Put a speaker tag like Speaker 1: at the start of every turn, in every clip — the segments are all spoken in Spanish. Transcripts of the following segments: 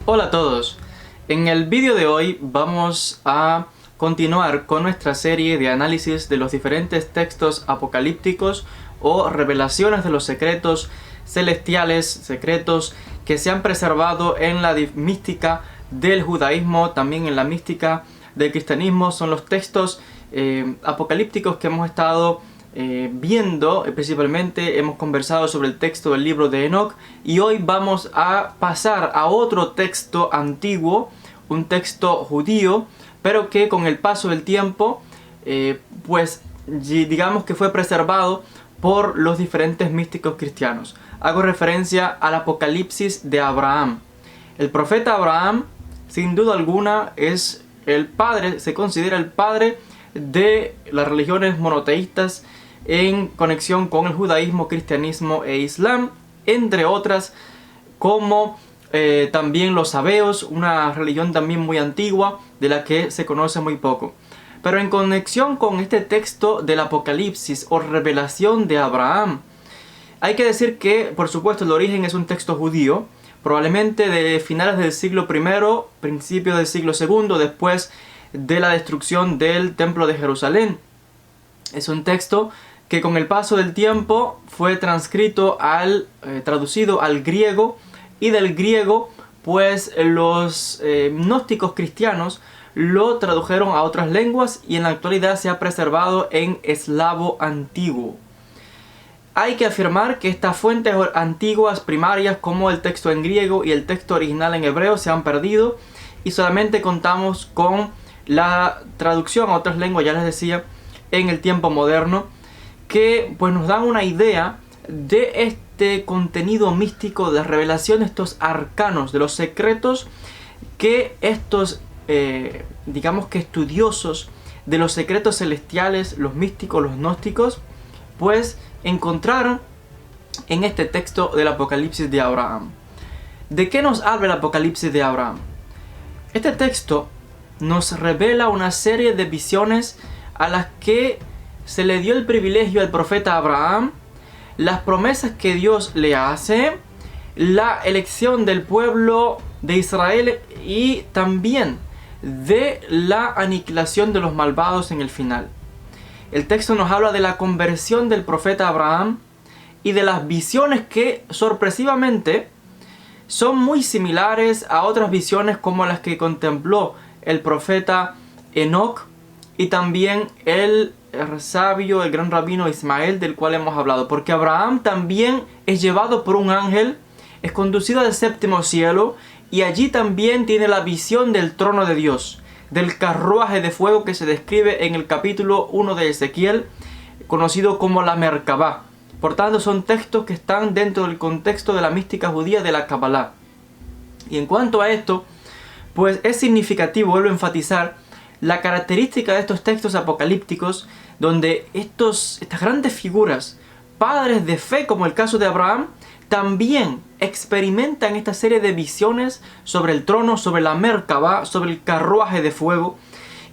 Speaker 1: Hola a todos, en el vídeo de hoy vamos a continuar con nuestra serie de análisis de los diferentes textos apocalípticos o revelaciones de los secretos celestiales, secretos que se han preservado en la mística del judaísmo, también en la mística del cristianismo. Son los textos apocalípticos que hemos estado viendo. Principalmente hemos conversado sobre el texto del libro de Enoch, y hoy vamos a pasar a otro texto antiguo, un texto judío, pero que con el paso del tiempo pues digamos que fue preservado por los diferentes místicos cristianos. Hago referencia al Apocalipsis de Abraham. El profeta Abraham, sin duda alguna, es el padre, se considera el padre de las religiones monoteístas en conexión con el judaísmo, cristianismo e islam, entre otras, como también los sabeos, una religión también muy antigua de la que se conoce muy poco. Pero en conexión con este texto del Apocalipsis o revelación de Abraham, hay que decir que, por supuesto, el origen es un texto judío, probablemente de finales del siglo I, principios del siglo II, después de la destrucción del Templo de Jerusalén. Es un texto que con el paso del tiempo fue traducido al griego, y del griego pues los gnósticos cristianos lo tradujeron a otras lenguas, y en la actualidad se ha preservado en eslavo antiguo. Hay que afirmar que estas fuentes antiguas primarias, como el texto en griego y el texto original en hebreo, se han perdido, y solamente contamos con la traducción a otras lenguas, ya les decía, en el tiempo moderno, que pues nos dan una idea de este contenido místico, de la revelación, estos arcanos, de los secretos que estos digamos que estudiosos de los secretos celestiales, los místicos, los gnósticos, pues encontraron en este texto del Apocalipsis de Abraham. ¿De qué nos habla el Apocalipsis de Abraham? Este texto nos revela una serie de visiones a las que se le dio el privilegio al profeta Abraham, las promesas que Dios le hace, la elección del pueblo de Israel y también de la aniquilación de los malvados en el final. El texto nos habla de la conversión del profeta Abraham y de las visiones que sorpresivamente son muy similares a otras visiones como las que contempló el profeta Enoch y también el sabio, el gran rabino Ismael, del cual hemos hablado, porque Abraham también es llevado por un ángel, es conducido al séptimo cielo, y allí también tiene la visión del trono de Dios, del carruaje de fuego que se describe en el capítulo 1 de Ezequiel, conocido como la Merkabah. Por tanto, son textos que están dentro del contexto de la mística judía de la Kabbalah. Y en cuanto a esto, pues es significativo, vuelvo a enfatizar, la característica de estos textos apocalípticos, donde estas grandes figuras, padres de fe como el caso de Abraham, también experimentan esta serie de visiones sobre el trono, sobre la Merkabah, sobre el carruaje de fuego.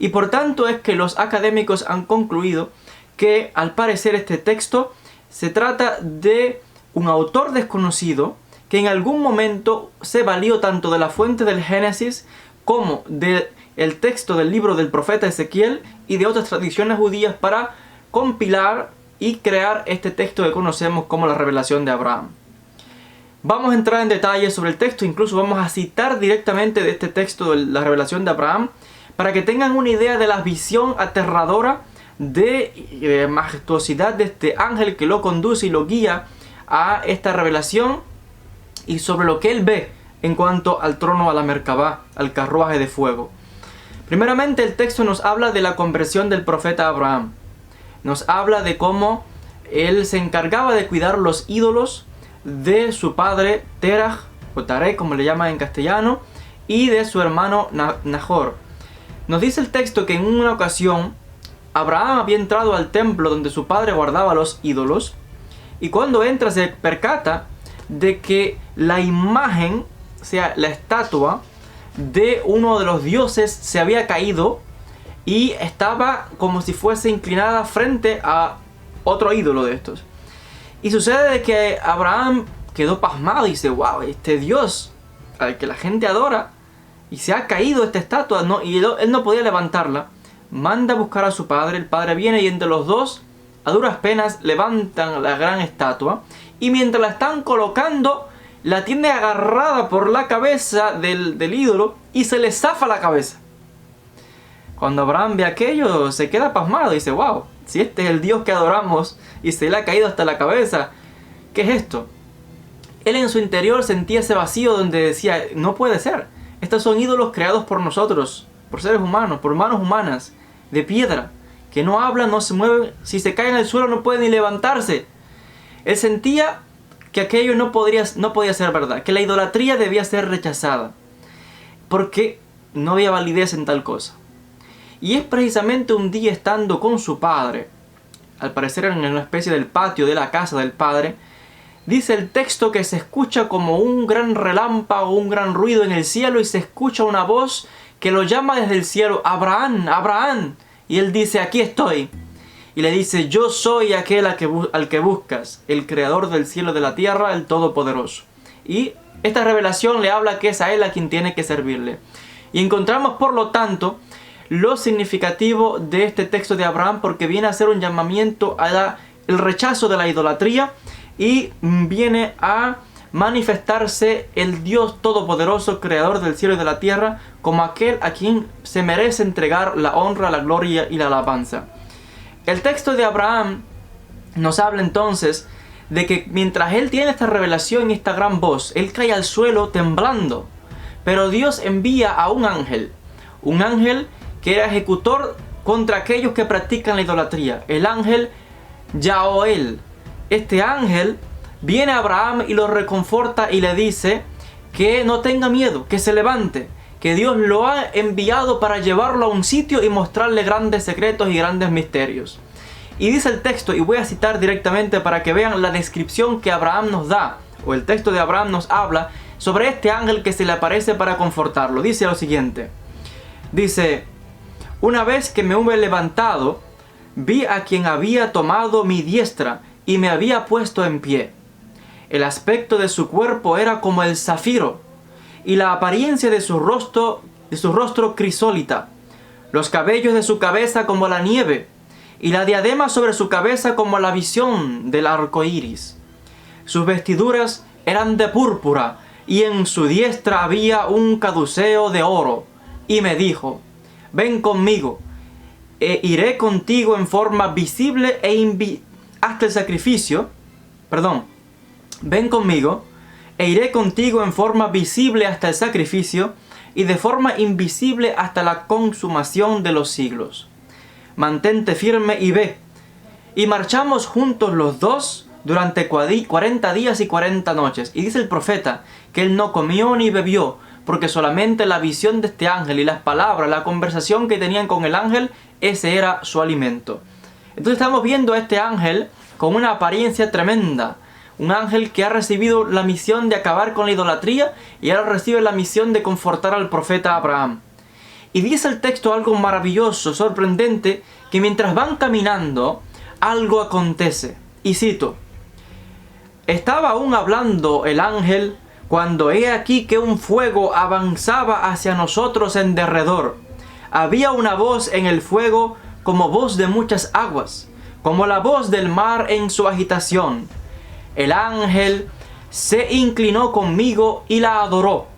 Speaker 1: Y por tanto es que los académicos han concluido que al parecer este texto se trata de un autor desconocido que en algún momento se valió tanto de la fuente del Génesis como del texto del libro del profeta Ezequiel y de otras tradiciones judías para compilar y crear este texto que conocemos como la revelación de Abraham. Vamos a entrar en detalle sobre el texto, incluso vamos a citar directamente de este texto de la revelación de Abraham para que tengan una idea de la visión aterradora de majestuosidad de este ángel que lo conduce y lo guía a esta revelación, y sobre lo que él ve en cuanto al trono, a la Merkabah, al carruaje de fuego. Primeramente, el texto nos habla de la conversión del profeta Abraham. Nos habla de cómo él se encargaba de cuidar los ídolos de su padre Terah, o Tarek como le llaman en castellano, y de su hermano Nahor. Nos dice el texto que en una ocasión Abraham había entrado al templo donde su padre guardaba los ídolos, y cuando entra se percata de que la imagen, o sea, la estatua de uno de los dioses se había caído y estaba como si fuese inclinada frente a otro ídolo de estos. Y sucede que Abraham quedó pasmado y dice: wow, este Dios al que la gente adora, y se ha caído esta estatua, y él no podía levantarla, manda a buscar a su padre. El padre viene y entre los dos, a duras penas, levantan la gran estatua, y mientras la están colocando, la tiene agarrada por la cabeza del ídolo y se le zafa la cabeza. Cuando Abraham ve aquello, se queda pasmado y dice: wow, si este es el Dios que adoramos y se le ha caído hasta la cabeza, ¿qué es esto? Él en su interior sentía ese vacío donde decía: no puede ser, estos son ídolos creados por nosotros, por seres humanos, por manos humanas, de piedra, que no hablan, no se mueven, si se caen al suelo no pueden ni levantarse. Él sentía que aquello no podía ser verdad, que la idolatría debía ser rechazada, porque no había validez en tal cosa. Y es precisamente un día estando con su padre, al parecer en una especie del patio de la casa del padre, dice el texto que se escucha como un gran relámpago, un gran ruido en el cielo, y se escucha una voz que lo llama desde el cielo: Abraham, Abraham. Y él dice: aquí estoy. Y le dice: yo soy aquel al que buscas, el creador del cielo y de la tierra, el todopoderoso. Y esta revelación le habla que es a él a quien tiene que servirle. Y encontramos, por lo tanto, lo significativo de este texto de Abraham, porque viene a ser un llamamiento a el rechazo de la idolatría, y viene a manifestarse el Dios todopoderoso, creador del cielo y de la tierra, como aquel a quien se merece entregar la honra, la gloria y la alabanza. El texto de Abraham nos habla entonces de que mientras él tiene esta revelación y esta gran voz, él cae al suelo temblando, pero Dios envía a un ángel que era ejecutor contra aquellos que practican la idolatría, el ángel Yaoel. Este ángel viene a Abraham y lo reconforta y le dice que no tenga miedo, que se levante, que Dios lo ha enviado para llevarlo a un sitio y mostrarle grandes secretos y grandes misterios. Y dice el texto, y voy a citar directamente para que vean la descripción que Abraham nos da, o el texto de Abraham nos habla sobre este ángel que se le aparece para confortarlo. Dice lo siguiente, dice: una vez que me hube levantado, vi a quien había tomado mi diestra y me había puesto en pie. El aspecto de su cuerpo era como el zafiro, y la apariencia de su rostro crisólita, los cabellos de su cabeza como la nieve, y la diadema sobre su cabeza como la visión del arco iris. Sus vestiduras eran de púrpura, y en su diestra había un caduceo de oro, y me dijo: ven conmigo, e iré contigo en forma visible hasta el sacrificio. Ven conmigo, e iré contigo en forma visible hasta el sacrificio, y de forma invisible hasta la consumación de los siglos. Mantente firme y ve. Y marchamos juntos los dos durante 40 días y 40 noches. Y dice el profeta que él no comió ni bebió, porque solamente la visión de este ángel y las palabras, la conversación que tenían con el ángel, ese era su alimento. Entonces estamos viendo a este ángel con una apariencia tremenda. Un ángel que ha recibido la misión de acabar con la idolatría y ahora recibe la misión de confortar al profeta Abraham. Y dice el texto algo maravilloso, sorprendente, que mientras van caminando, algo acontece. Y cito: estaba aún hablando el ángel cuando he aquí que un fuego avanzaba hacia nosotros en derredor. Había una voz en el fuego como voz de muchas aguas, como la voz del mar en su agitación. El ángel se inclinó conmigo y la adoró.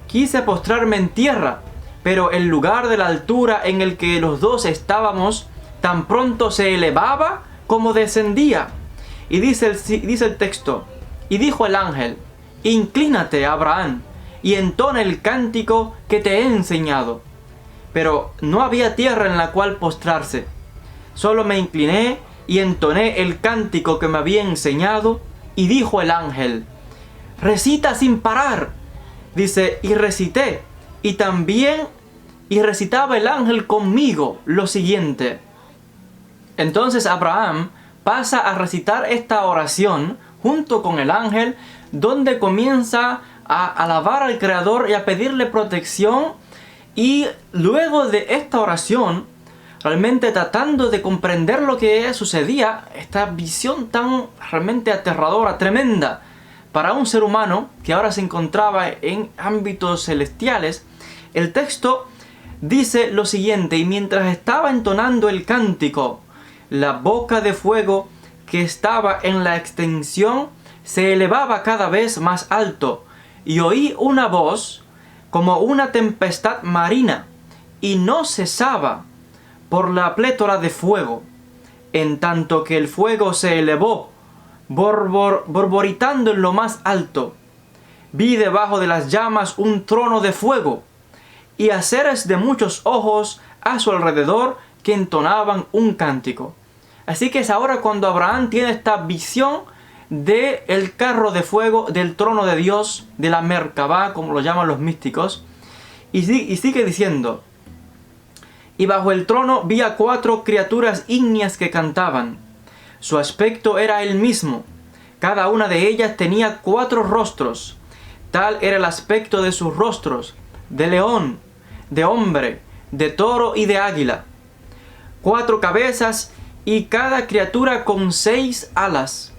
Speaker 1: Quise postrarme en tierra, pero el lugar de la altura en el que los dos estábamos tan pronto se elevaba como descendía. Y dice el texto: y dijo el ángel: inclínate, Abraham, y entona el cántico que te he enseñado. Pero no había tierra en la cual postrarse. Solo me incliné y entoné el cántico que me había enseñado. Y dijo el ángel: recita sin parar. Dice: y recité. Y recitaba el ángel conmigo lo siguiente. Entonces Abraham pasa a recitar esta oración junto con el ángel, donde comienza a alabar al Creador y a pedirle protección. Y luego de esta oración, realmente tratando de comprender lo que sucedía, esta visión tan realmente aterradora, tremenda, para un ser humano que ahora se encontraba en ámbitos celestiales, el texto dice lo siguiente: y mientras estaba entonando el cántico, la boca de fuego que estaba en la extensión se elevaba cada vez más alto, y oí una voz como una tempestad marina, y no cesaba por la plétora de fuego, en tanto que el fuego se elevó, borboritando en lo más alto. Vi debajo de las llamas un trono de fuego, y a seres de muchos ojos a su alrededor que entonaban un cántico. Así que es ahora cuando Abraham tiene esta visión del carro de fuego, del trono de Dios, de la Merkabah, como lo llaman los místicos. Y sigue diciendo: y bajo el trono vi a 4 criaturas ígneas que cantaban. Su aspecto era el mismo. Cada una de ellas tenía 4 rostros. Tal era el aspecto de sus rostros: de león, de hombre, de toro y de águila. 4 cabezas y cada criatura con 6 alas.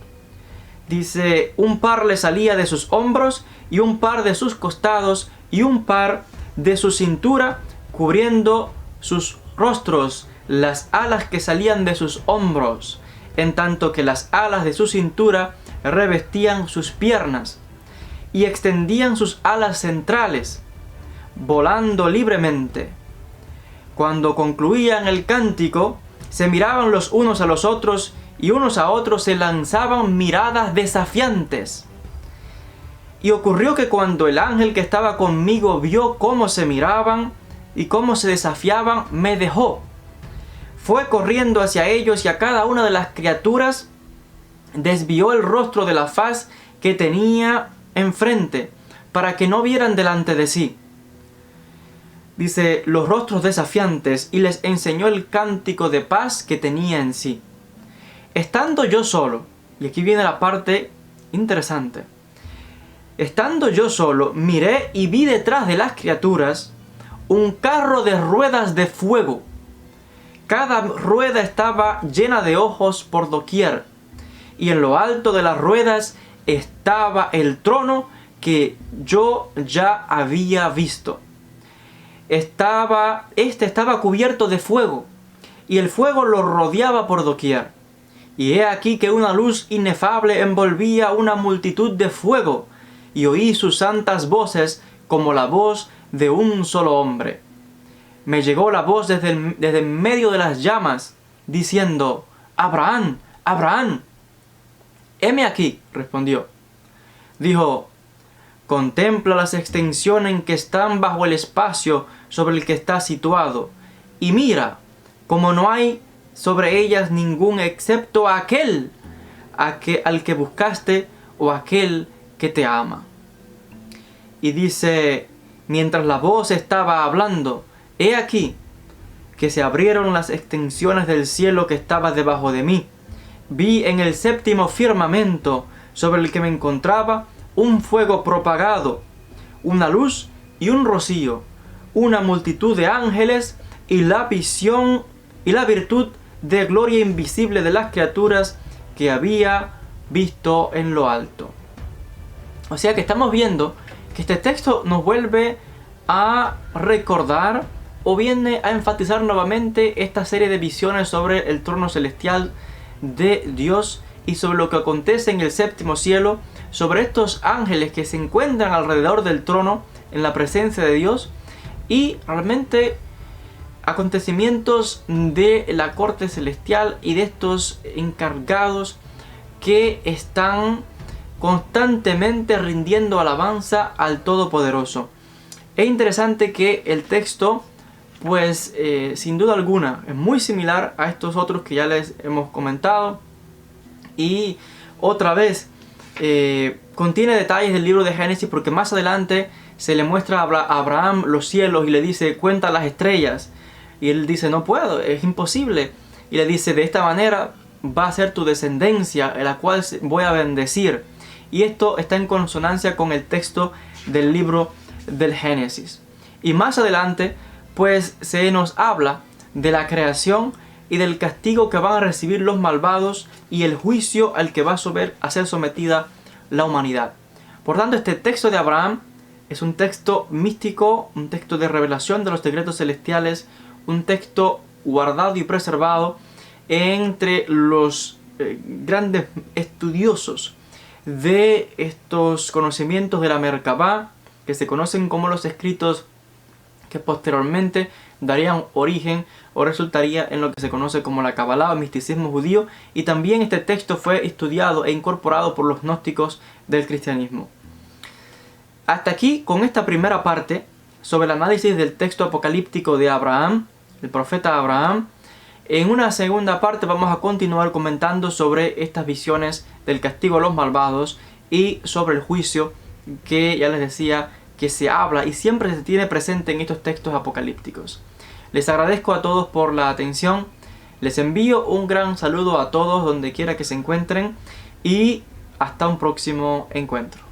Speaker 1: Dice, un par le salía de sus hombros, y un par de sus costados, y un par de su cintura, cubriendo sus rostros las alas que salían de sus hombros, en tanto que las alas de su cintura revestían sus piernas, y extendían sus alas centrales, volando libremente. Cuando concluían el cántico, se miraban los unos a los otros, y unos a otros se lanzaban miradas desafiantes. Y ocurrió que cuando el ángel que estaba conmigo vio cómo se miraban y cómo se desafiaban, me dejó. Fue corriendo hacia ellos, y a cada una de las criaturas desvió el rostro de la faz que tenía enfrente, para que no vieran delante de sí. Dice, los rostros desafiantes, y les enseñó el cántico de paz que tenía en sí. Estando yo solo, y aquí viene la parte interesante. Estando yo solo, miré y vi detrás de las criaturas un carro de ruedas de fuego. Cada rueda estaba llena de ojos por doquier, y en lo alto de las ruedas estaba el trono que yo ya había visto. Este estaba cubierto de fuego, y el fuego lo rodeaba por doquier. Y he aquí que una luz inefable envolvía una multitud de fuego, y oí sus santas voces como la voz de un solo hombre. Me llegó la voz desde en medio de las llamas, diciendo: Abraham, Abraham. Heme aquí, respondió. Dijo: contempla las extensiones en que están bajo el espacio sobre el que está situado, y mira, como no hay sobre ellas ningún excepto aquel al que buscaste, o aquel que te ama. Y dice, mientras la voz estaba hablando, he aquí que se abrieron las extensiones del cielo que estaba debajo de mí. Vi en el séptimo firmamento sobre el que me encontraba un fuego propagado, una luz y un rocío, una multitud de ángeles, y la visión y la virtud de gloria invisible de las criaturas que había visto en lo alto. O sea que estamos viendo que este texto nos vuelve a recordar, o viene a enfatizar nuevamente, esta serie de visiones sobre el trono celestial de Dios y sobre lo que acontece en el séptimo cielo, sobre estos ángeles que se encuentran alrededor del trono en la presencia de Dios, y realmente acontecimientos de la corte celestial y de estos encargados que están constantemente rindiendo alabanza al Todopoderoso. Es interesante que el texto, pues sin duda alguna, es muy similar a estos otros que ya les hemos comentado, y otra vez contiene detalles del libro de Génesis, porque más adelante se le muestra a Abraham los cielos y le dice: cuenta las estrellas, y él dice: no puedo, es imposible, y le dice: de esta manera va a ser tu descendencia, en la cual voy a bendecir. Y esto está en consonancia con el texto del libro del Génesis. Y más adelante, pues se nos habla de la creación y del castigo que van a recibir los malvados, y el juicio al que va a ser sometida la humanidad. Por tanto, este texto de Abraham es un texto místico, un texto de revelación de los secretos celestiales, un texto guardado y preservado entre los grandes estudiosos de estos conocimientos de la Merkabá, que se conocen como los escritos que posteriormente darían origen o resultaría en lo que se conoce como la Kabbalah o misticismo judío, y también este texto fue estudiado e incorporado por los gnósticos del cristianismo. Hasta aquí con esta primera parte sobre el análisis del texto apocalíptico de Abraham, el profeta Abraham. En una segunda parte vamos a continuar comentando sobre estas visiones del castigo a los malvados y sobre el juicio que ya les decía que se habla y siempre se tiene presente en estos textos apocalípticos. Les agradezco a todos por la atención, les envío un gran saludo a todos donde quiera que se encuentren y hasta un próximo encuentro.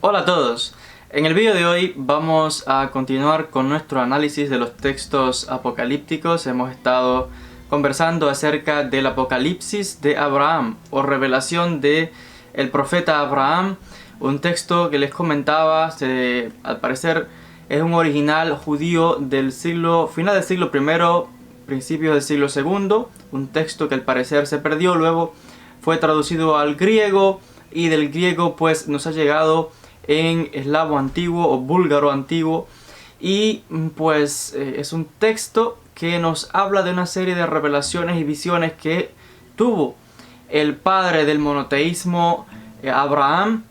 Speaker 1: Hola a todos, en el vídeo de hoy vamos a continuar con nuestro análisis de los textos apocalípticos. Hemos estado conversando acerca del Apocalipsis de Abraham o revelación de el profeta Abraham, un texto que les comentaba, al parecer es un original judío del final del siglo I, principios del siglo II, un texto que al parecer se perdió, luego fue traducido al griego y del griego pues nos ha llegado en eslavo antiguo o búlgaro antiguo, y pues es un texto que nos habla de una serie de revelaciones y visiones que tuvo el padre del monoteísmo, Abraham,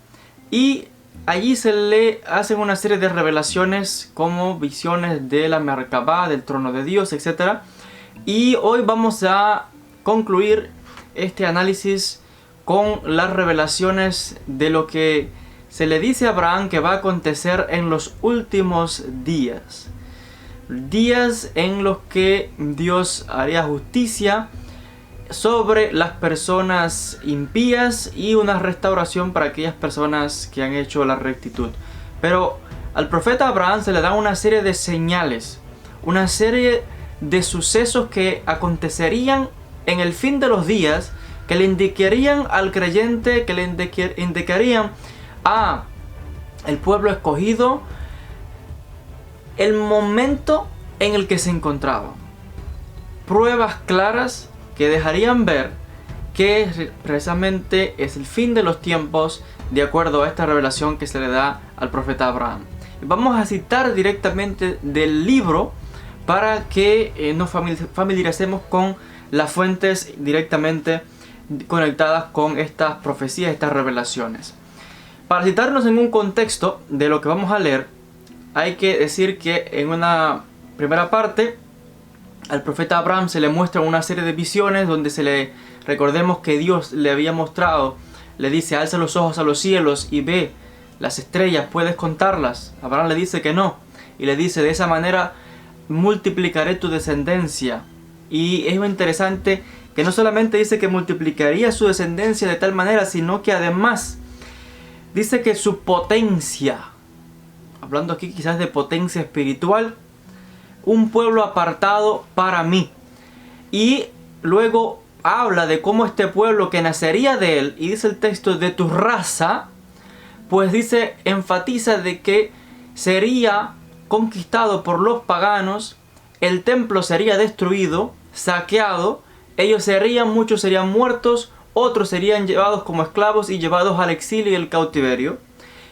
Speaker 1: y allí se le hacen una serie de revelaciones como visiones de la Merkabá, del trono de Dios, etc. Y hoy vamos a concluir este análisis con las revelaciones de lo que se le dice a Abraham que va a acontecer en los últimos días. Días en los que Dios haría justicia sobre las personas impías y una restauración para aquellas personas que han hecho la rectitud. Pero al profeta Abraham se le da una serie de señales, una serie de sucesos que acontecerían en el fin de los días, que le indicarían al creyente, que le indicarían a el pueblo escogido el momento en el que se encontraba. Pruebas claras que dejarían ver que precisamente es el fin de los tiempos de acuerdo a esta revelación que se le da al profeta Abraham. Vamos a citar directamente del libro para que nos familiaricemos con las fuentes directamente conectadas con estas profecías, estas revelaciones. Para citarnos en un contexto de lo que vamos a leer, hay que decir que en una primera parte al profeta Abraham se le muestra una serie de visiones donde recordemos que Dios le había mostrado, le dice: alza los ojos a los cielos y ve las estrellas, ¿puedes contarlas? Abraham le dice que no. Y le dice, de esa manera multiplicaré tu descendencia. Y es muy interesante que no solamente dice que multiplicaría su descendencia de tal manera, sino que además dice que su potencia, hablando aquí quizás de potencia espiritual, un pueblo apartado para mí. Y luego habla de cómo este pueblo que nacería de él, y dice el texto de tu raza, pues dice, enfatiza de que sería conquistado por los paganos, el templo sería destruido, saqueado, ellos serían, muchos serían muertos, otros serían llevados como esclavos y llevados al exilio y el cautiverio.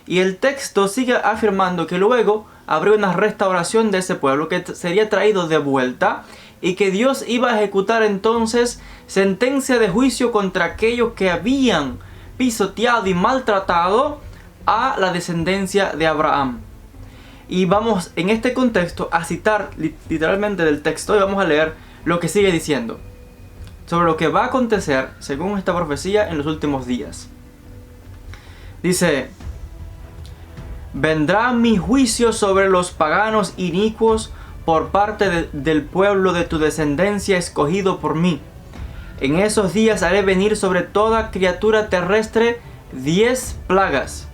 Speaker 1: Y el texto sigue afirmando que luego habría una restauración de ese pueblo que sería traído de vuelta y que Dios iba a ejecutar entonces sentencia de juicio contra aquellos que habían pisoteado y maltratado a la descendencia de Abraham. Y vamos en este contexto a citar literalmente del texto y vamos a leer lo que sigue diciendo sobre lo que va a acontecer según esta profecía en los últimos días. Dice: vendrá mi juicio sobre los paganos inicuos por parte del pueblo de tu descendencia escogido por mí. En esos días haré venir sobre toda criatura terrestre 10 plagas,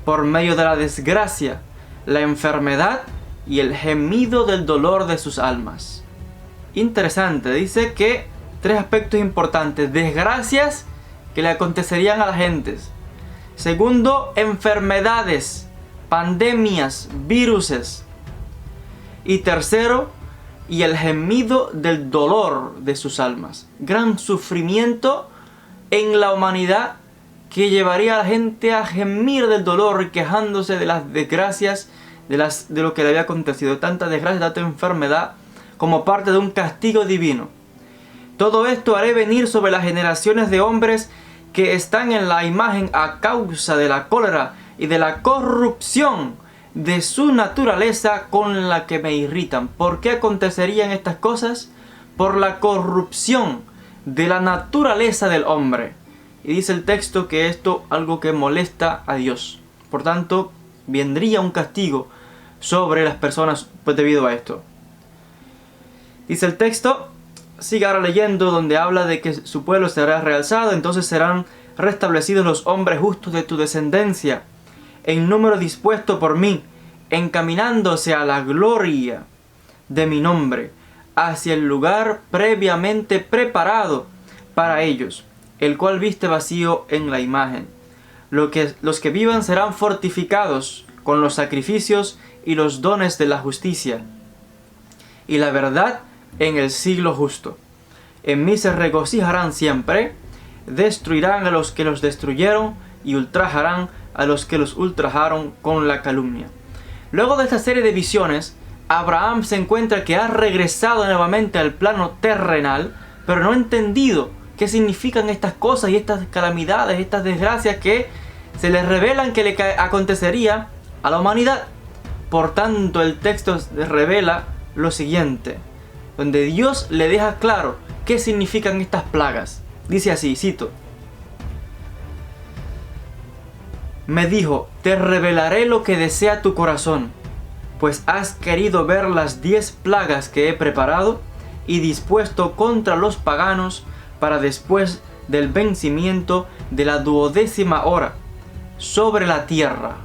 Speaker 1: por medio de la desgracia, la enfermedad y el gemido del dolor de sus almas. Interesante, dice que 3 aspectos importantes: desgracias que le acontecerían a las gentes. Segundo, enfermedades, pandemias, viruses. Y tercero, y el gemido del dolor de sus almas. Gran sufrimiento en la humanidad que llevaría a la gente a gemir del dolor, quejándose de las desgracias, de lo que le había acontecido. Tanta desgracia, tanta enfermedad, como parte de un castigo divino. Todo esto haré venir sobre las generaciones de hombres que están en la imagen a causa de la cólera y de la corrupción de su naturaleza con la que me irritan. ¿Por qué acontecerían estas cosas? Por la corrupción de la naturaleza del hombre. Y dice el texto que esto es algo que molesta a Dios. Por tanto, vendría un castigo sobre las personas pues, debido a esto. Dice el texto, sigue ahora leyendo, donde habla de que su pueblo será realzado, entonces serán restablecidos los hombres justos de tu descendencia, en número dispuesto por mí, encaminándose a la gloria de mi nombre, hacia el lugar previamente preparado para ellos, el cual viste vacío en la imagen. Los que vivan serán fortificados con los sacrificios y los dones de la justicia y la verdad en el siglo justo. En mí se regocijarán siempre, destruirán a los que los destruyeron y ultrajarán a los que los ultrajaron con la calumnia. Luego de esta serie de visiones, Abraham se encuentra que ha regresado nuevamente al plano terrenal, pero no ha entendido qué significan estas cosas y estas calamidades, estas desgracias que se le revelan que le acontecería a la humanidad. Por tanto, el texto revela lo siguiente, donde Dios le deja claro qué significan estas plagas. Dice así, cito: me dijo, te revelaré lo que desea tu corazón, pues has querido ver las 10 plagas que he preparado y dispuesto contra los paganos para después del vencimiento de la 12ª hora sobre la tierra.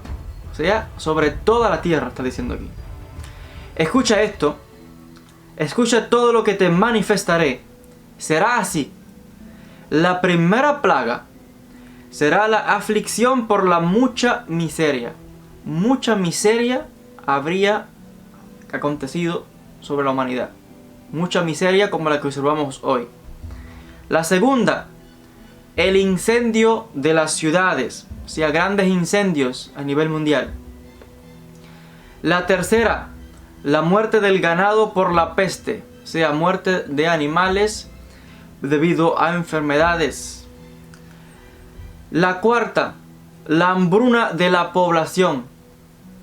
Speaker 1: O sea, sobre toda la tierra, está diciendo aquí. Escucha esto, escucha todo lo que te manifestaré. Será así. La primera plaga será la aflicción por la mucha miseria. Mucha miseria habría acontecido sobre la humanidad. Mucha miseria como la que observamos hoy. La segunda, el incendio de las ciudades, o sea, grandes incendios a nivel mundial. La tercera, la muerte del ganado por la peste, o sea, muerte de animales debido a enfermedades. La cuarta, la hambruna de la población.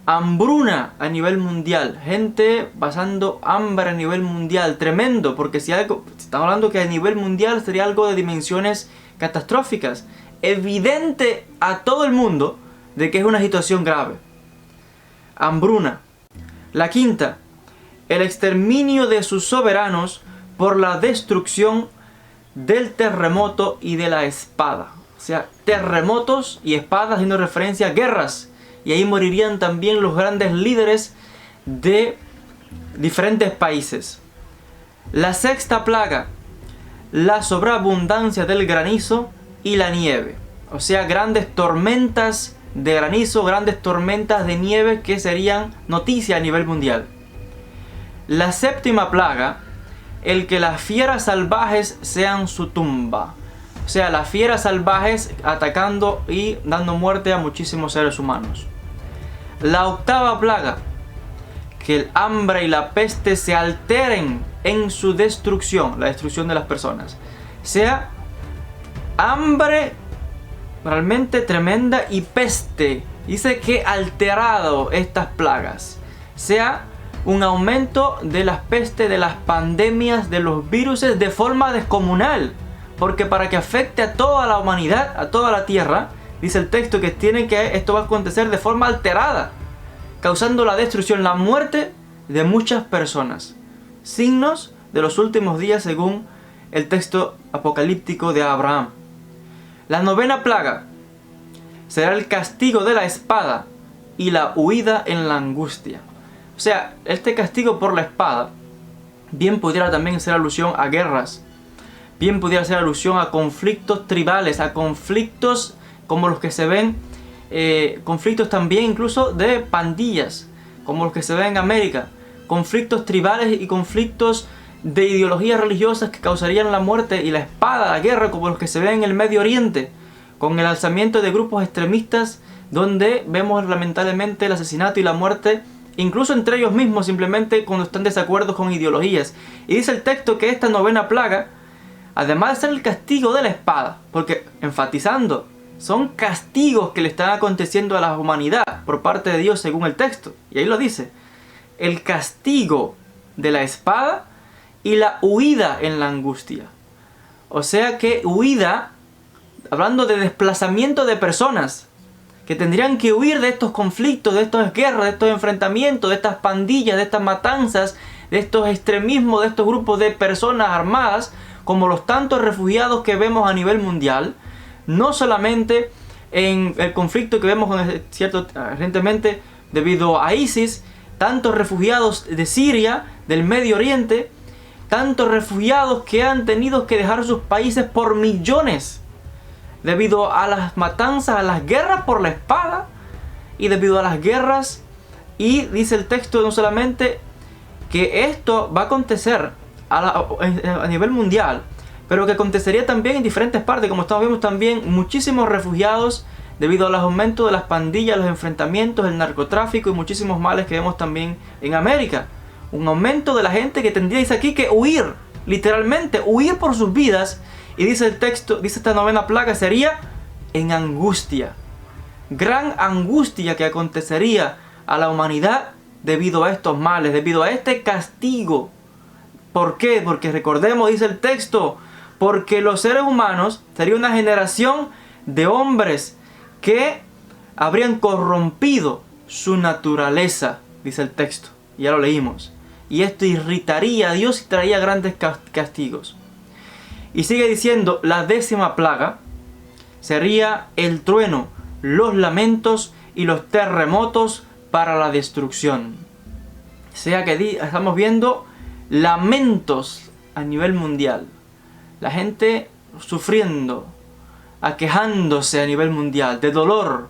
Speaker 1: Hambruna a nivel mundial, gente pasando hambre a nivel mundial, tremendo, porque si estamos hablando que a nivel mundial sería algo de dimensiones catastróficas, evidente a todo el mundo de que es una situación grave. Hambruna. La quinta, el exterminio de sus soberanos por la destrucción del terremoto y de la espada. O sea, terremotos y espadas, haciendo referencia a guerras. Y ahí morirían también los grandes líderes de diferentes países. La sexta plaga, la sobreabundancia del granizo y la nieve. O sea, grandes tormentas de granizo, grandes tormentas de nieve que serían noticia a nivel mundial. La séptima plaga, el que las fieras salvajes sean su tumba. O sea, las fieras salvajes atacando y dando muerte a muchísimos seres humanos. La octava plaga, que el hambre y la peste se alteren en su destrucción, la destrucción de las personas. Sea hambre realmente tremenda y peste. Dice que alterado estas plagas. Sea un aumento de las pestes, de las pandemias, de los virus de forma descomunal. Porque para que afecte a toda la humanidad, a toda la tierra, dice el texto que esto va a acontecer de forma alterada, causando la destrucción, la muerte de muchas personas. Signos de los últimos días según el texto apocalíptico de Abraham. La novena plaga será el castigo de la espada y la huida en la angustia. O sea, este castigo por la espada bien pudiera también ser alusión a guerras, bien pudiera ser alusión a conflictos tribales, a conflictos como los que se ven, conflictos también incluso de pandillas, como los que se ven en América, conflictos tribales y conflictos de ideologías religiosas que causarían la muerte y la espada, la guerra, como los que se ven en el Medio Oriente, con el alzamiento de grupos extremistas donde vemos lamentablemente el asesinato y la muerte, incluso entre ellos mismos, simplemente cuando están de desacuerdo con ideologías. Y dice el texto que esta novena plaga, además de ser el castigo de la espada, porque enfatizando, son castigos que le están aconteciendo a la humanidad por parte de Dios según el texto. Y ahí lo dice, el castigo de la espada y la huida en la angustia. O sea que huida, hablando de desplazamiento de personas, que tendrían que huir de estos conflictos, de estas guerras, de estos enfrentamientos, de estas pandillas, de estas matanzas, de estos extremismos, de estos grupos de personas armadas, como los tantos refugiados que vemos a nivel mundial, no solamente en el conflicto que vemos recientemente debido a ISIS, tantos refugiados de Siria, del Medio Oriente, tantos refugiados que han tenido que dejar sus países por millones, debido a las matanzas, a las guerras por la espada, y debido a las guerras, y dice el texto no solamente que esto va a acontecer a nivel mundial, pero que acontecería también en diferentes partes, como estamos viendo también muchísimos refugiados debido al aumento de las pandillas, los enfrentamientos, el narcotráfico y muchísimos males que vemos también en América. Un aumento de la gente que tendría, dice aquí, que huir, literalmente huir por sus vidas. Y dice el texto, dice esta novena plaga, sería en angustia. Gran angustia que acontecería a la humanidad debido a estos males, debido a este castigo. ¿Por qué? Porque recordemos, dice el texto, porque los seres humanos sería una generación de hombres que habrían corrompido su naturaleza, dice el texto. Ya lo leímos. Y esto irritaría a Dios y traería grandes castigos. Y sigue diciendo, la 10ª plaga sería el trueno, los lamentos y los terremotos para la destrucción. O sea que estamos viendo lamentos a nivel mundial. La gente sufriendo, aquejándose a nivel mundial, de dolor,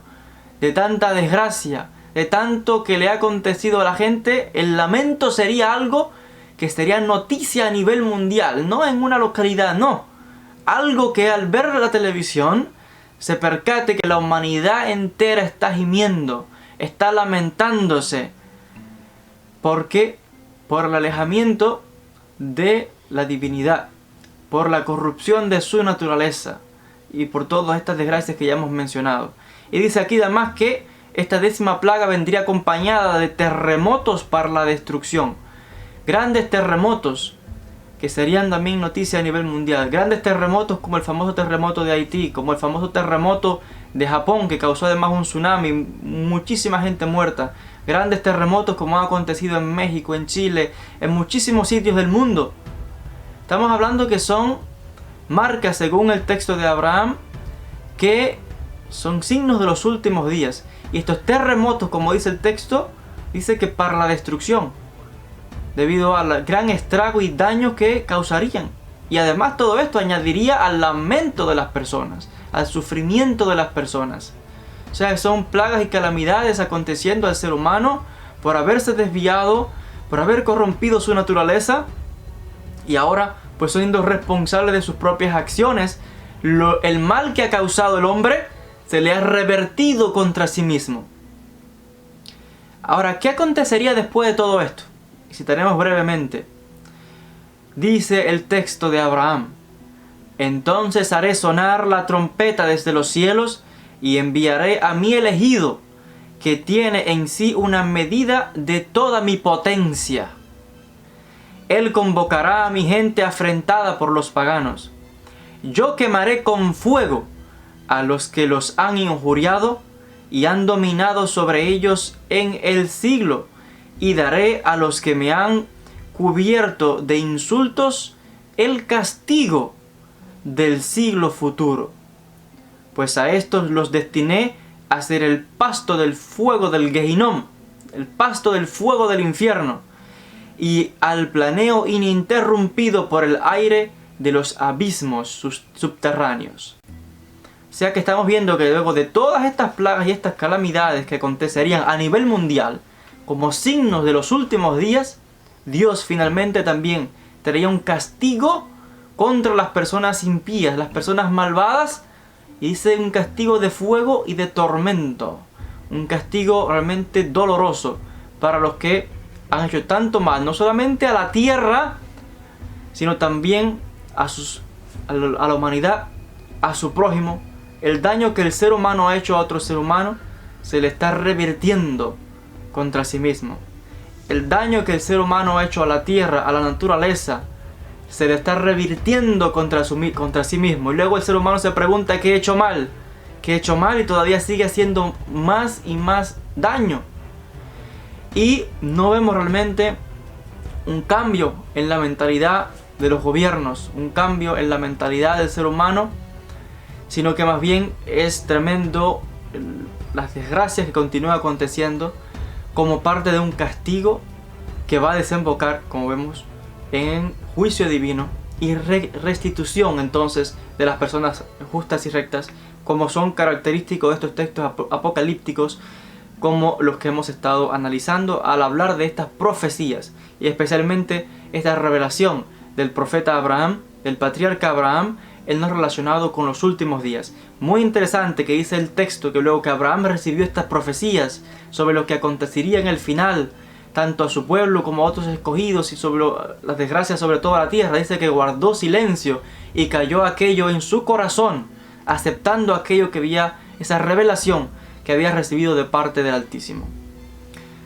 Speaker 1: de tanta desgracia, de tanto que le ha acontecido a la gente. El lamento sería algo que sería noticia a nivel mundial, no en una localidad, no. Algo que al ver la televisión se percate que la humanidad entera está gimiendo, está lamentándose. ¿Por qué? Por el alejamiento de la divinidad, por la corrupción de su naturaleza y por todas estas desgracias que ya hemos mencionado. Y dice aquí además que esta 10ª plaga vendría acompañada de terremotos para la destrucción. Grandes terremotos que serían también noticia a nivel mundial. Grandes terremotos como el famoso terremoto de Haití, como el famoso terremoto de Japón, que causó además un tsunami, muchísima gente muerta, grandes terremotos como ha acontecido en México, en Chile, en muchísimos sitios del mundo. Estamos hablando que son marcas, según el texto de Abraham, que son signos de los últimos días. Y estos terremotos, como dice el texto, dice que para la destrucción, debido al gran estrago y daño que causarían. Y además todo esto añadiría al lamento de las personas, al sufrimiento de las personas. O sea, son plagas y calamidades aconteciendo al ser humano por haberse desviado, por haber corrompido su naturaleza, y ahora pues siendo responsables de sus propias acciones, el mal que ha causado el hombre se le ha revertido contra sí mismo. Ahora, ¿qué acontecería después de todo esto? Citaremos brevemente. Dice el texto de Abraham: entonces haré sonar la trompeta desde los cielos y enviaré a mi elegido, que tiene en sí una medida de toda mi potencia. Él convocará a mi gente afrentada por los paganos. Yo quemaré con fuego a los que los han injuriado y han dominado sobre ellos en el siglo, y daré a los que me han cubierto de insultos el castigo del siglo futuro. Pues a estos los destiné a ser el pasto del fuego del Gehinnom, el pasto del fuego del infierno, y al planeo ininterrumpido por el aire de los abismos subterráneos. O sea que estamos viendo que luego de todas estas plagas y estas calamidades que acontecerían a nivel mundial, como signos de los últimos días, Dios finalmente también traía un castigo contra las personas impías, las personas malvadas, y dice un castigo de fuego y de tormento, un castigo realmente doloroso para los que han hecho tanto mal, no solamente a la tierra, sino también a la humanidad, a su prójimo. El daño que el ser humano ha hecho a otro ser humano se le está revirtiendo contra sí mismo. El daño que el ser humano ha hecho a la tierra, a la naturaleza, se le está revirtiendo contra sí mismo. Y luego el ser humano se pregunta: ¿qué he hecho mal? ¿Qué he hecho mal? Y todavía sigue haciendo más y más daño. Y no vemos realmente un cambio en la mentalidad de los gobiernos, un cambio en la mentalidad del ser humano, sino que más bien es tremendo las desgracias que continúan aconteciendo como parte de un castigo que va a desembocar, como vemos, en juicio divino y restitución entonces de las personas justas y rectas, como son característicos de estos textos apocalípticos, como los que hemos estado analizando al hablar de estas profecías, y especialmente esta revelación del profeta Abraham, del patriarca Abraham, en lo relacionado con los últimos días. Muy interesante que dice el texto que luego que Abraham recibió estas profecías sobre lo que acontecería en el final, tanto a su pueblo como a otros escogidos, y sobre las desgracias sobre toda la tierra, dice que guardó silencio y cayó aquello en su corazón, aceptando aquello que había, esa revelación que había recibido de parte del Altísimo.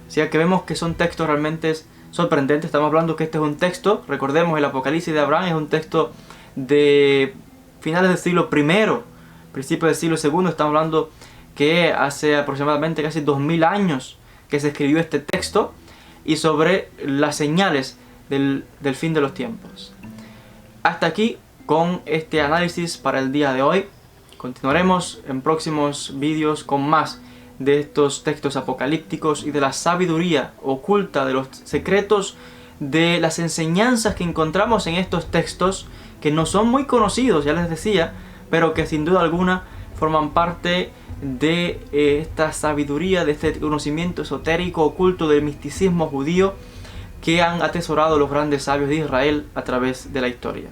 Speaker 1: O sea que vemos que son textos realmente sorprendentes. Estamos hablando que este es un texto, recordemos, el Apocalipsis de Abraham es un texto de finales del siglo I, principios del siglo II. Estamos hablando que hace aproximadamente casi 2000 años que se escribió este texto, y sobre las señales del fin de los tiempos. Hasta aquí con este análisis para el día de hoy. Continuaremos en próximos vídeos con más de estos textos apocalípticos y de la sabiduría oculta, de los secretos, de las enseñanzas que encontramos en estos textos, que no son muy conocidos, ya les decía, pero que sin duda alguna forman parte de esta sabiduría, de este conocimiento esotérico oculto del misticismo judío que han atesorado los grandes sabios de Israel a través de la historia.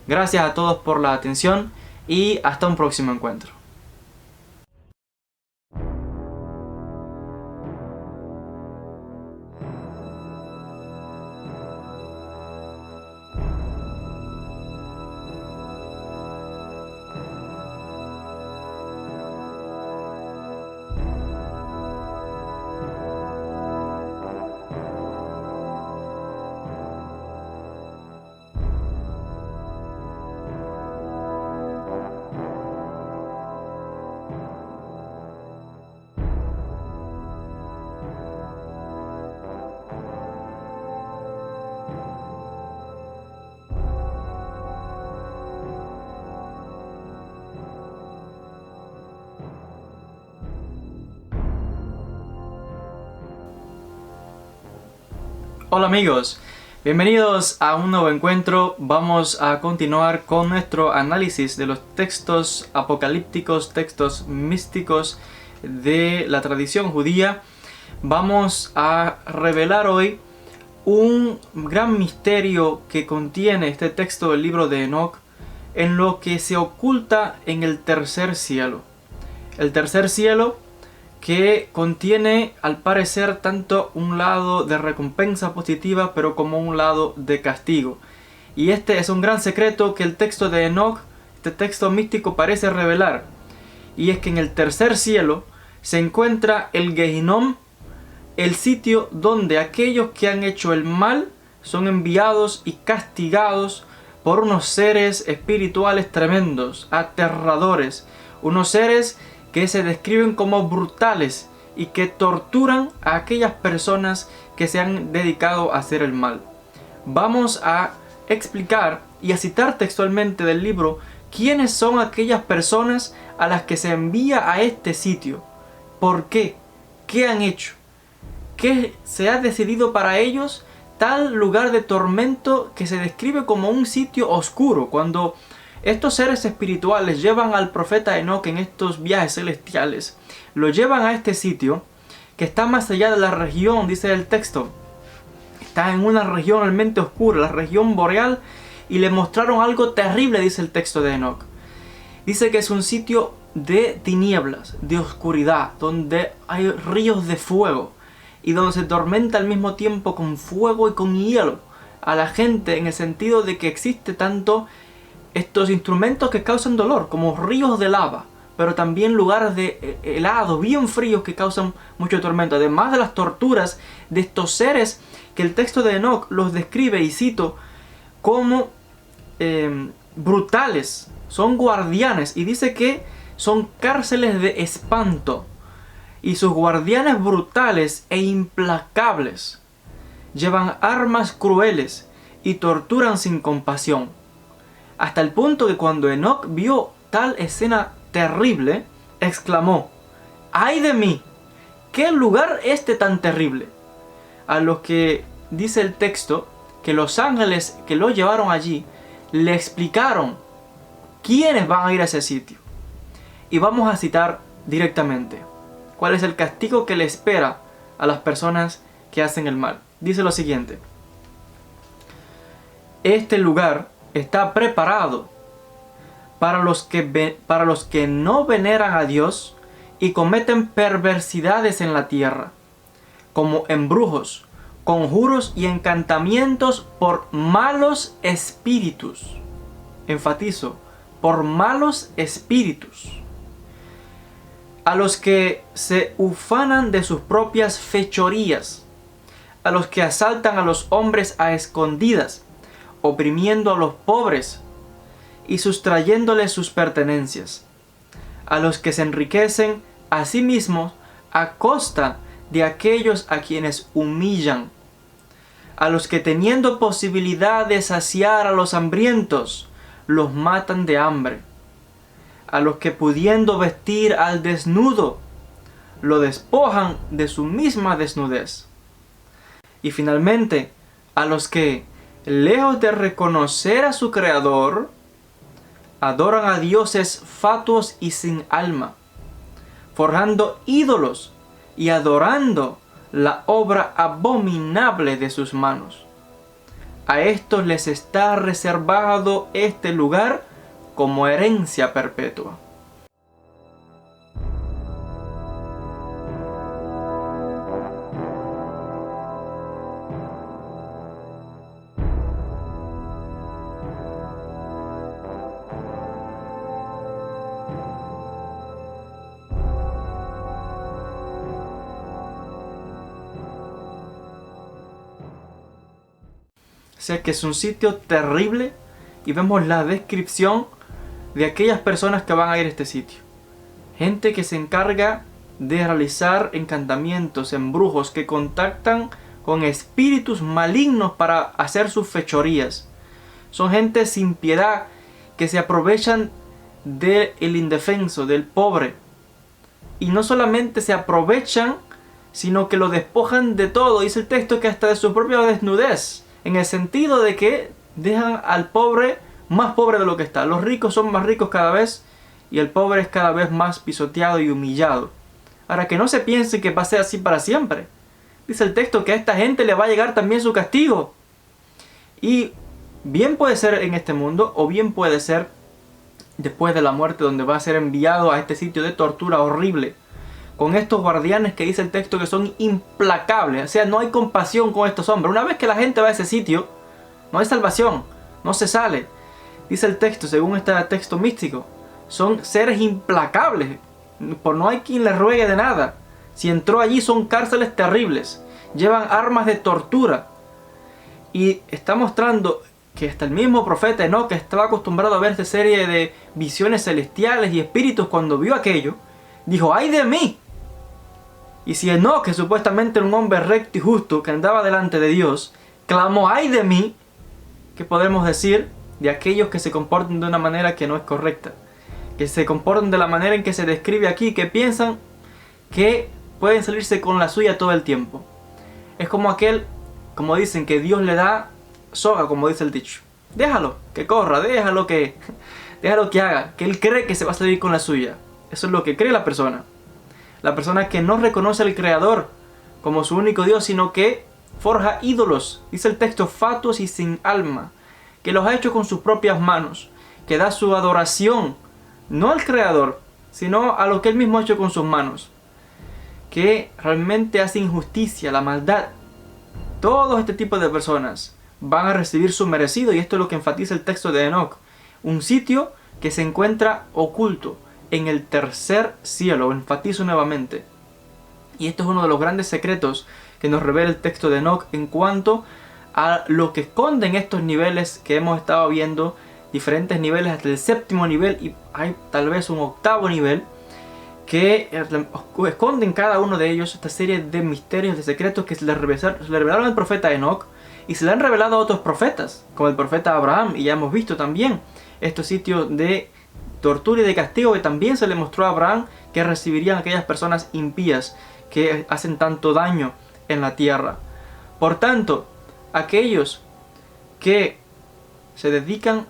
Speaker 1: Gracias a todos por la atención y hasta un próximo encuentro. Hola amigos, bienvenidos a un nuevo encuentro. Vamos a continuar con nuestro análisis de los textos apocalípticos, textos místicos de la tradición judía. Vamos a revelar hoy un gran misterio que contiene este texto del libro de Enoc, en lo que se oculta en el tercer cielo. El tercer cielo que contiene al parecer tanto un lado de recompensa positiva pero como un lado de castigo. Y este es un gran secreto que el texto de Enoc, este texto místico, parece revelar. Y es que en el tercer cielo se encuentra el Gehinom, el sitio donde aquellos que han hecho el mal son enviados y castigados por unos seres espirituales tremendos, aterradores, unos seres que se describen como brutales y que torturan a aquellas personas que se han dedicado a hacer el mal. Vamos a explicar y a citar textualmente del libro quiénes son aquellas personas a las que se envía a este sitio, por qué, qué han hecho, qué se ha decidido para ellos tal lugar de tormento que se describe como un sitio oscuro. Cuando estos seres espirituales llevan al profeta Enoc en estos viajes celestiales, lo llevan a este sitio que está más allá de la región, dice el texto. Está en una región realmente oscura, la región boreal, y le mostraron algo terrible, dice el texto de Enoc. Dice que es un sitio de tinieblas, de oscuridad, donde hay ríos de fuego y donde se tormenta al mismo tiempo con fuego y con hielo a la gente, en el sentido de que existe tanto estos instrumentos que causan dolor, como ríos de lava, pero también lugares de helado, bien fríos, que causan mucho tormento. Además de las torturas de estos seres que el texto de Enoc los describe, y cito, como brutales, son guardianes, y dice que son cárceles de espanto, y sus guardianes brutales e implacables llevan armas crueles y torturan sin compasión. Hasta el punto que cuando Enoc vio tal escena terrible, exclamó: ¡ay de mí! ¿Qué lugar este tan terrible? A los que dice el texto que los ángeles que lo llevaron allí le explicaron quiénes van a ir a ese sitio. Y vamos a citar directamente cuál es el castigo que le espera a las personas que hacen el mal. Dice lo siguiente: este lugar está preparado para los que no veneran a Dios y cometen perversidades en la tierra, como embrujos, conjuros y encantamientos por malos espíritus. Enfatizo, por malos espíritus. A los que se ufanan de sus propias fechorías, a los que asaltan a los hombres a escondidas, oprimiendo a los pobres y sustrayéndoles sus pertenencias, a los que se enriquecen a sí mismos a costa de aquellos a quienes humillan, a los que, teniendo posibilidad de saciar a los hambrientos, los matan de hambre, a los que, pudiendo vestir al desnudo, lo despojan de su misma desnudez, y finalmente a los que, lejos de reconocer a su Creador, adoran a dioses fatuos y sin alma, forjando ídolos y adorando la obra abominable de sus manos. A estos les está reservado este lugar como herencia perpetua. O sea que es un sitio terrible, y vemos la descripción de aquellas personas que van a ir a este sitio. Gente que se encarga de realizar encantamientos, embrujos, que contactan con espíritus malignos para hacer sus fechorías. Son gente sin piedad que se aprovechan del indefenso, del pobre. Y no solamente se aprovechan sino que lo despojan de todo. Dice el texto que hasta de su propia desnudez, en el sentido de que dejan al pobre más pobre de lo que está. Los ricos son más ricos cada vez y el pobre es cada vez más pisoteado y humillado. Ahora, que no se piense que va a ser así para siempre. Dice el texto que a esta gente le va a llegar también su castigo. Y bien puede ser en este mundo, o bien puede ser después de la muerte, donde va a ser enviado a este sitio de tortura horrible, con estos guardianes que dice el texto que son implacables. O sea, no hay compasión con estos hombres. Una vez que la gente va a ese sitio, no hay salvación, no se sale. Dice el texto, según este texto místico, son seres implacables. Por no hay quien les ruegue de nada. Si entró allí son cárceles terribles. Llevan armas de tortura. Y está mostrando que hasta el mismo profeta Enoc, que estaba acostumbrado a ver esta serie de visiones celestiales y espíritus, cuando vio aquello, dijo: ¡ay de mí! Y si Enoc, que supuestamente era un hombre recto y justo, que andaba delante de Dios, clamó: ¡ay de mí!, ¿qué podemos decir de aquellos que se comportan de una manera que no es correcta? Que se comportan de la manera en que se describe aquí, que piensan que pueden salirse con la suya todo el tiempo. Es como aquel, como dicen, que Dios le da soga, como dice el dicho. Déjalo que corra, déjalo que haga, que él cree que se va a salir con la suya. Eso es lo que cree la persona. La persona que no reconoce al Creador como su único Dios, sino que forja ídolos, dice el texto, fatuos y sin alma, que los ha hecho con sus propias manos, que da su adoración no al Creador, sino a lo que él mismo ha hecho con sus manos, que realmente hace injusticia, la maldad. Todo este tipo de personas van a recibir su merecido, y esto es lo que enfatiza el texto de Enoc, un sitio que se encuentra oculto en el tercer cielo. Enfatizo nuevamente, y esto es uno de los grandes secretos que nos revela el texto de Enoc en cuanto a lo que esconden estos niveles que hemos estado viendo, diferentes niveles hasta el séptimo nivel, y hay tal vez un octavo nivel que esconden cada uno de ellos esta serie de misterios, de secretos que se le revelaron al profeta Enoc y se le han revelado a otros profetas, como el profeta Abraham, y ya hemos visto también estos sitios de tortura y de castigo que también se le mostró a Abraham que recibirían aquellas personas impías que hacen tanto daño en la tierra. Por tanto, aquellos que se dedican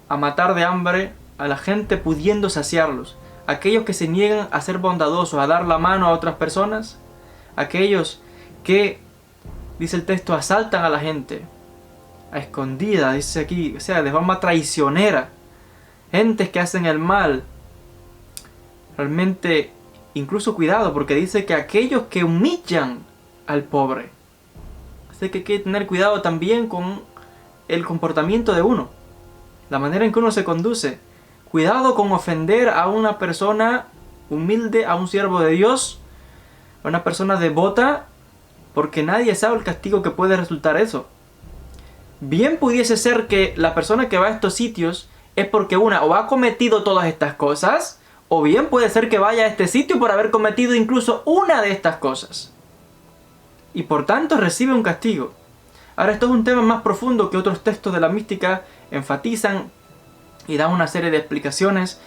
Speaker 1: a matar de hambre a la gente pudiendo saciarlos, aquellos que se niegan a ser bondadosos, a dar la mano a otras personas, aquellos que, dice el texto, asaltan a la gente a escondida, dice aquí, o sea, de forma traicionera, gentes que hacen el mal, realmente, incluso cuidado, porque dice que aquellos que humillan al pobre. Así que hay que tener cuidado también con el comportamiento de uno, la manera en que uno se conduce. Cuidado con ofender a una persona humilde, a un siervo de Dios, a una persona devota, porque nadie sabe el castigo que puede resultar eso. Bien pudiese ser que la persona que va a estos sitios es porque una o ha cometido todas estas cosas, o bien puede ser que vaya a este sitio por haber cometido incluso una de estas cosas, y por tanto recibe un castigo. Ahora, esto es un tema más profundo que otros textos de la mística enfatizan y dan una serie de explicaciones,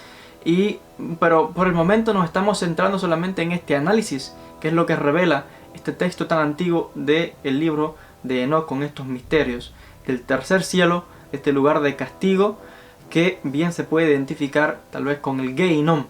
Speaker 1: pero por el momento nos estamos centrando solamente en este análisis, que es lo que revela este texto tan antiguo del libro de Enoc, con estos misterios del tercer cielo, este lugar de castigo, que bien se puede identificar tal vez con el Gehinom,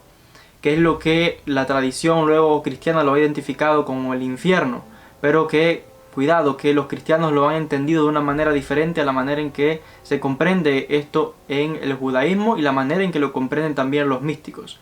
Speaker 1: que es lo que la tradición luego cristiana lo ha identificado como el infierno, pero que, cuidado, que los cristianos lo han entendido de una manera diferente a la manera en que se comprende esto en el judaísmo y la manera en que lo comprenden también los místicos.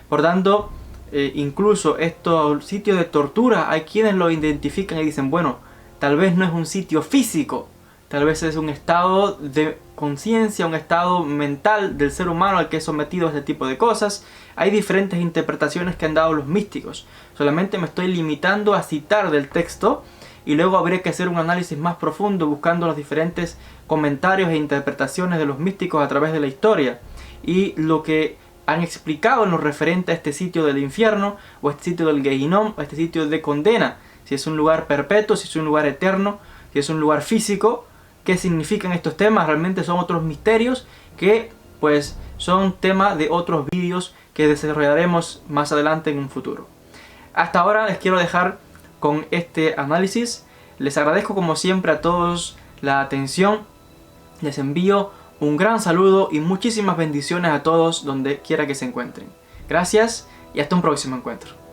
Speaker 1: Por tanto, incluso estos sitios de tortura, hay quienes lo identifican y dicen, bueno, tal vez no es un sitio físico, tal vez es un estado de conciencia, un estado mental del ser humano al que es sometido a este tipo de cosas. Hay diferentes interpretaciones que han dado los místicos. Solamente me estoy limitando a citar del texto, y luego habría que hacer un análisis más profundo buscando los diferentes comentarios e interpretaciones de los místicos a través de la historia y lo que han explicado en lo referente a este sitio del infierno, o este sitio del Gehinom, o este sitio de condena, si es un lugar perpetuo, si es un lugar eterno, si es un lugar físico. ¿Qué significan estos temas? Realmente son otros misterios que pues son tema de otros vídeos que desarrollaremos más adelante en un futuro. Hasta ahora les quiero dejar con este análisis. Les agradezco como siempre a todos la atención. Les envío un gran saludo y muchísimas bendiciones a todos donde quiera que se encuentren. Gracias y hasta un próximo encuentro.